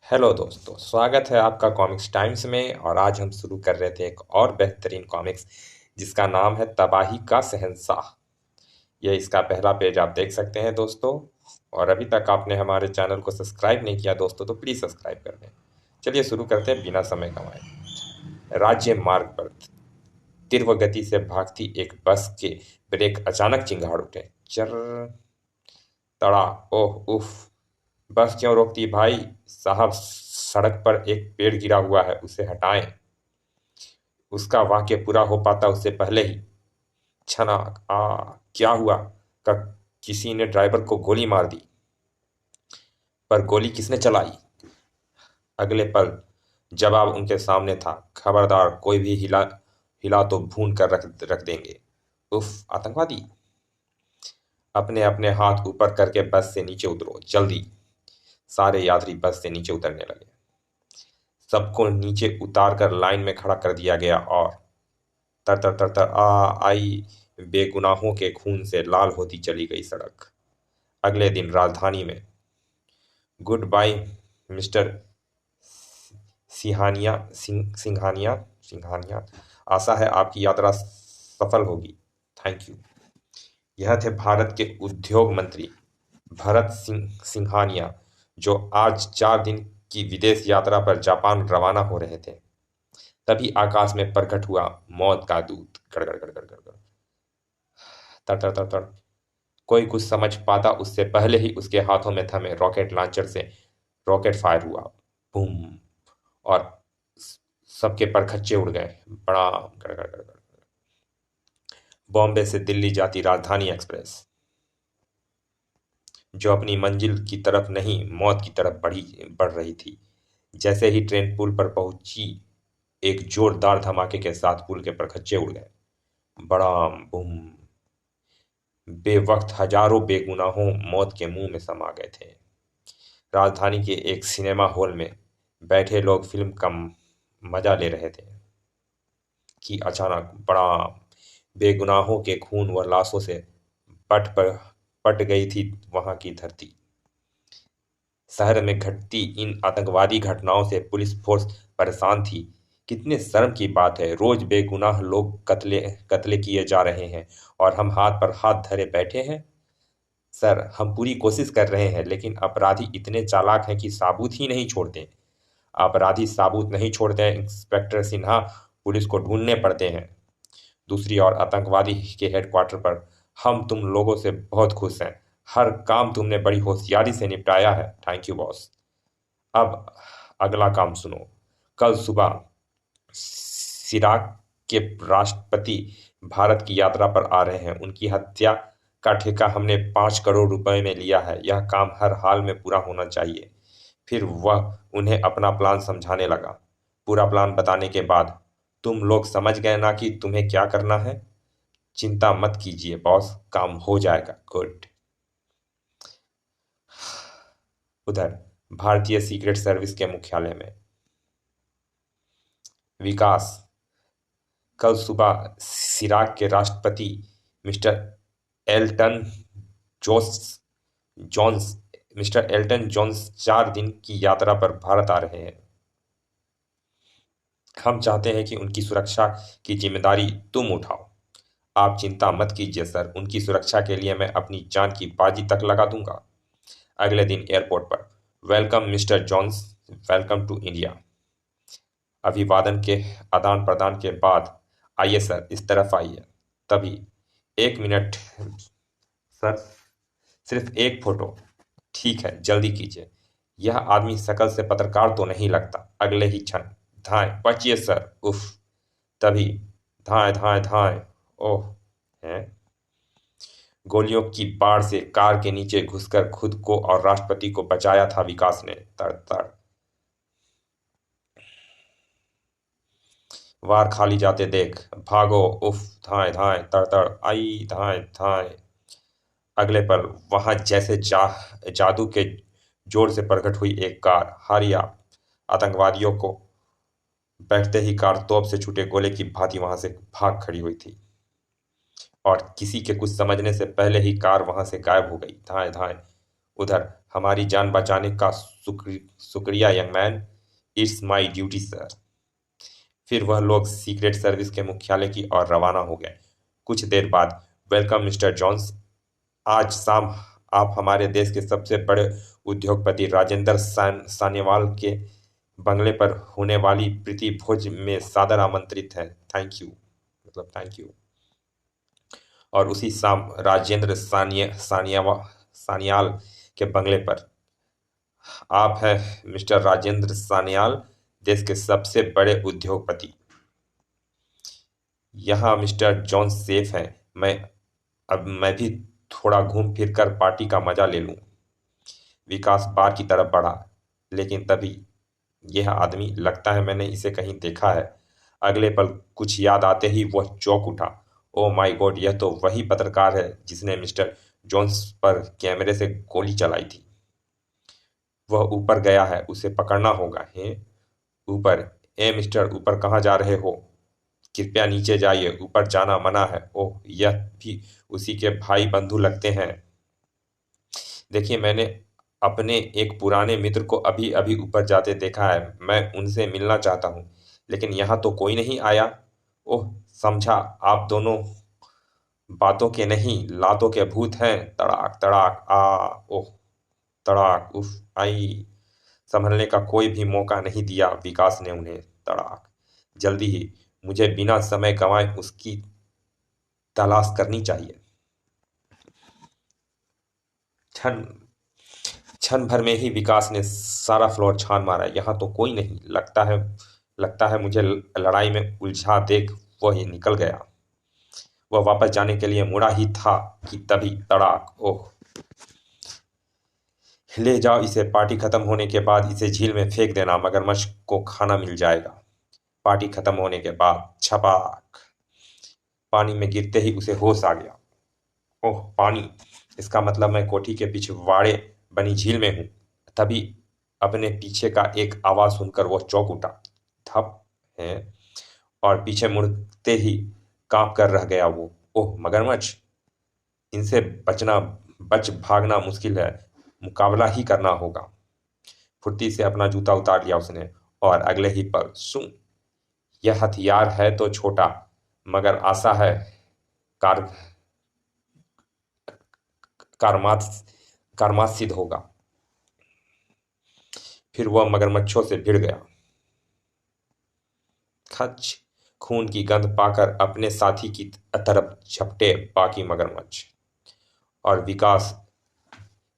Hello दोस्तों, स्वागत है आपका कॉमिक्स टाइम्स में। और आज हम शुरू कर रहे थे एक और बेहतरीन कॉमिक्स जिसका नाम है तबाही का शहंशाह। ये इसका पहला पेज आप देख सकते हैं दोस्तों। और अभी तक आपने हमारे चैनल को सब्सक्राइब नहीं किया दोस्तों तो प्लीज़ सब्सक्राइब कर दें। चलिए शुरू करते हैं बिना समय गंवाए। राज्य मार्ग पर तीव्र गति से भागती एक बस के ब्रेक अचानक चिंगाड़ उठे। चर तड़ा। ओह उफ। बस क्यों रोकती भाई साहब? सड़क पर एक पेड़ गिरा हुआ है, उसे हटाएं। उसका वाक्य पूरा हो पाता उससे पहले ही छनाक क्या हुआ? का किसी ने ड्राइवर को गोली मार दी। पर गोली किसने चलाई? अगले पल जवाब उनके सामने था। खबरदार, कोई भी हिला हिला तो भून कर रख रख देंगे। उफ, आतंकवादी। अपने अपने हाथ ऊपर करके बस से नीचे उतरो जल्दी। सारे यात्री बस से नीचे उतरने लगे। सबको नीचे उतार कर लाइन में खड़ा कर दिया गया और तर तर तर तर आई बेगुनाहों के खून से लाल होती चली गई सड़क। अगले दिन राजधानी में good bye mister Singhania Singhania. आशा है आपकी यात्रा सफल होगी। Thank you. यह थे भारत के उद्योग मंत्री भरत सिंघानिया, जो आज 4 दिन की विदेश यात्रा पर जापान रवाना हो रहे थे। तभी आकाश में प्रकट हुआ मौत का दूत। गड़गड़ गड़गड़ गड़गड़, तड़ तड़ तड़ तड़। कोई कुछ समझ पाता उससे पहले ही उसके हाथों में थमे रॉकेट लॉन्चर से रॉकेट फायर हुआ। बूम। और सबके परखच्चे उड़ गए। बड़ा गड़गड़ गड़गड़। बॉम्बे से दिल्ली जाती राजधानी एक्सप्रेस, जो अपनी मंजिल की तरफ नहीं मौत की तरफ बढ़ रही थी। जैसे ही ट्रेन पुल पर पहुंची, एक जोरदार धमाके के साथ पुल के परखच्चे उड़ गए। बड़ा बूम। बेवक्त हजारों बेगुनाहों मौत के मुंह में समा गए थे। राजधानी के एक सिनेमा हॉल में बैठे लोग फिल्म का मजा ले रहे थे कि अचानक बड़ा बेगुनाहों के खून व लाशों से पट पर पट गई थी वहां की धरती। शहर में घटती इन आतंकवादी घटनाओं से पुलिस फोर्स परेशान थी। कितने शर्म की बात है, रोज बेगुनाह लोग कत्ले कत्ले किए जा रहे हैं और हम हाथ पर हाथ धरे बैठे हैं। सर, हम पूरी कोशिश कर रहे हैं, लेकिन अपराधी इतने चालाक हैं कि साबूत ही नहीं छोड़ते। अपराधी साबूत नहीं छोड़ते हैं इंस्पेक्टर सिन्हा, पुलिस को ढूंढने पड़ते हैं। दूसरी ओर आतंकवादी के हेडक्वार्टर पर हम तुम लोगों से बहुत खुश हैं। हर काम तुमने बड़ी होशियारी से निपटाया है। Thank you boss. अब अगला काम सुनो। कल सुबह सिराक के राष्ट्रपति भारत की यात्रा पर आ रहे हैं। उनकी हत्या का ठेका हमने 5 करोड़ रुपए में लिया है। यह काम हर हाल में पूरा होना चाहिए। फिर वह उन्हें अपना प्लान समझाने लगा। पूरा प्लान बताने के बाद तुम लोग समझ गए ना कि तुम्हें क्या करना है? चिंता मत कीजिए बॉस, काम हो जाएगा। गुड। उधर भारतीय सीक्रेट सर्विस के मुख्यालय में विकास। कल सुबह सिराक के राष्ट्रपति मिस्टर एल्टन जोस जॉन्स मिस्टर एल्टन जॉन्स 4 दिन की यात्रा पर भारत आ रहे हैं। हम चाहते हैं कि उनकी सुरक्षा की जिम्मेदारी तुम उठाओ। आप चिंता मत कीजिए सर, उनकी सुरक्षा के लिए मैं अपनी जान की बाजी तक लगा दूंगा। अगले दिन एयरपोर्ट पर welcome mister Johns, welcome to India. अभिवादन के आदान प्रदान के बाद आइए सर, इस तरफ आइए। तभी 1 मिनट सर, सिर्फ एक फोटो। ठीक है, जल्दी कीजिए। यह आदमी शकल से पत्रकार तो नहीं लगता। अगले ही क्षण धाएं, बचिए सर। उफ। तभी धाएं धाएं धाएं। ओह हैं। गोलियों की बाढ़ से कार के नीचे घुसकर खुद को और राष्ट्रपति को बचाया था विकास ने। तड़ तड़। वार खाली जाते देख भागो। उफ। धाएं धाएं तड़ तड़ आई धाएं धाएं। अगले पल वहां जैसे जादू के जोर से प्रकट हुई एक कार। हारिया। आतंकवादियों को बैठते ही कार तोप से छूटे गोले की भांति वहां से भाग खड़ी हुई थी और किसी के कुछ समझने से पहले ही कार वहां से गायब हो गई। धाएं धाएं। उधर हमारी जान बचाने का शुक्रिया young man. It's my duty sir. फिर वह लोग सीक्रेट सर्विस के मुख्यालय की ओर रवाना हो गए। कुछ देर बाद, वेलकम मिस्टर जॉन्स। आज शाम आप हमारे देश के सबसे बड़े उद्योगपति राजेंद्र सान्याल के बंगले पर होने वाली प्रीति भोज में सादर आमंत्रित हैं। थैंक यू, मतलब थैंक यू। और उसी शाम राजेंद्र सान्याल के बंगले पर। आप हैं मिस्टर राजेंद्र सान्याल, देश के सबसे बड़े उद्योगपति। यहाँ मिस्टर जॉन्स सेफ हैं। मैं भी थोड़ा घूम फिर कर पार्टी का मजा ले लूं। विकास बार की तरफ बढ़ा, लेकिन तभी यह आदमी, लगता है मैंने इसे कहीं देखा है। अगले पल कुछ याद आते ही वह चौंक उठा। ओह माय गॉड, यह तो वही पत्रकार है जिसने मिस्टर जोन्स पर कैमरे से गोली चलाई थी। वह ऊपर गया है, उसे पकड़ना होगा। हैं? ऊपर? ए मिस्टर, ऊपर कहाँ जा रहे हो? कृपया नीचे जाइए, ऊपर जाना मना है। ओह, यह भी उसी के भाई बंधु लगते हैं। देखिए, मैंने अपने एक पुराने मित्र को अभी अभी ऊपर जाते देखा है। मैं उनसे मिलना चाहता हूँ, लेकिन यहाँ तो कोई नहीं आया। ओह, समझा, आप दोनों बातों के नहीं, लातों के भूत हैं। तड़ाक तड़ाक, आ, ओह, तड़ाक, उफ, आई। संभलने का कोई भी मौका नहीं दिया विकास ने उन्हें। तड़ाक। जल्दी ही, मुझे बिना समय गंवाए उसकी तलाश करनी चाहिए। क्षण क्षण भर में ही विकास ने सारा फ्लोर छान मारा। यहाँ तो कोई नहीं, लगता है मुझे लड़ाई में उलझा देख वह ही निकल गया। वह वापस जाने के लिए मुड़ा ही था कि तभी तड़ाक। ओह, ले जाओ इसे, पार्टी खत्म होने के बाद इसे झील में फेंक देना, मगरमच्छ को खाना मिल जाएगा। पार्टी खत्म होने के बाद छपाक, पानी में गिरते ही उसे होश आ गया। ओह, पानी! इसका मतलब मैं कोठी के पिछवाड़े बनी झील में हूं। तभी अपने पीछे का एक आवाज सुनकर वह चौंक उठा। धप है, और पीछे मुड़ते ही कांप कर रह गया वो। ओह, मगरमच्छ! इनसे बच भागना मुश्किल है, मुकाबला ही करना होगा। फुर्ती से अपना जूता उतार लिया उसने, और अगले ही पल सुन। यह हथियार है तो छोटा, मगर आशा है कार कारमात कारमात सिद्ध होगा। फिर वह मगरमच्छों से भिड़ गया। खच! खून की गंध पाकर अपने साथी की तरफ झपटे बाकी मगरमच्छ, और विकास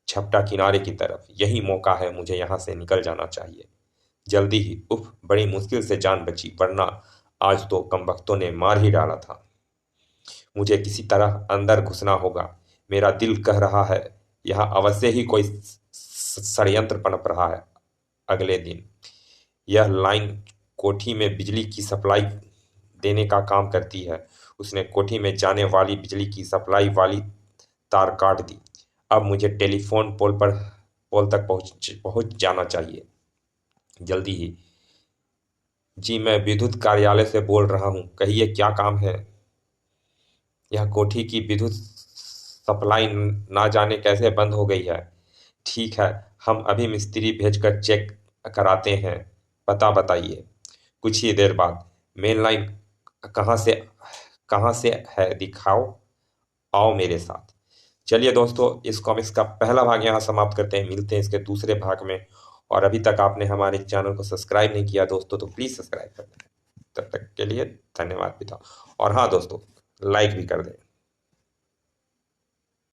झपटा किनारे की तरफ। यही मौका है, मुझे यहां से निकल जाना चाहिए जल्दी ही। उफ, बड़ी मुश्किल से जान बची, वरना आज तो कमबख्तों ने मार ही डाला था। मुझे किसी तरह अंदर घुसना होगा। मेरा दिल कह रहा है यहाँ अवश्य ही कोई षड्यंत्र पनप रहा है। अगले दिन यह लाइन कोठी में बिजली की सप्लाई देने का काम करती है। उसने कोठी में जाने वाली बिजली की सप्लाई वाली तार काट दी। अब मुझे टेलीफोन पोल तक पहुंच जाना चाहिए जल्दी ही। जी, मैं विद्युत कार्यालय से बोल रहा हूँ, कहिए क्या काम है। यह कोठी की विद्युत सप्लाई ना जाने कैसे बंद हो गई है। ठीक है, हम अभी मिस्त्री भेजकर चेक कराते हैं। पता बताइए। कुछ ही देर बाद, मेन लाइन कहाँ से कहाँ से है दिखाओ, आओ मेरे साथ। चलिए दोस्तों, इस कॉमिक्स का पहला भाग यहाँ समाप्त करते हैं। मिलते हैं इसके दूसरे भाग में। और अभी तक आपने हमारे चैनल को सब्सक्राइब नहीं किया दोस्तों, तो प्लीज़ सब्सक्राइब कर दें। तब तक के लिए धन्यवाद पिता। और हाँ दोस्तों, लाइक भी कर दें।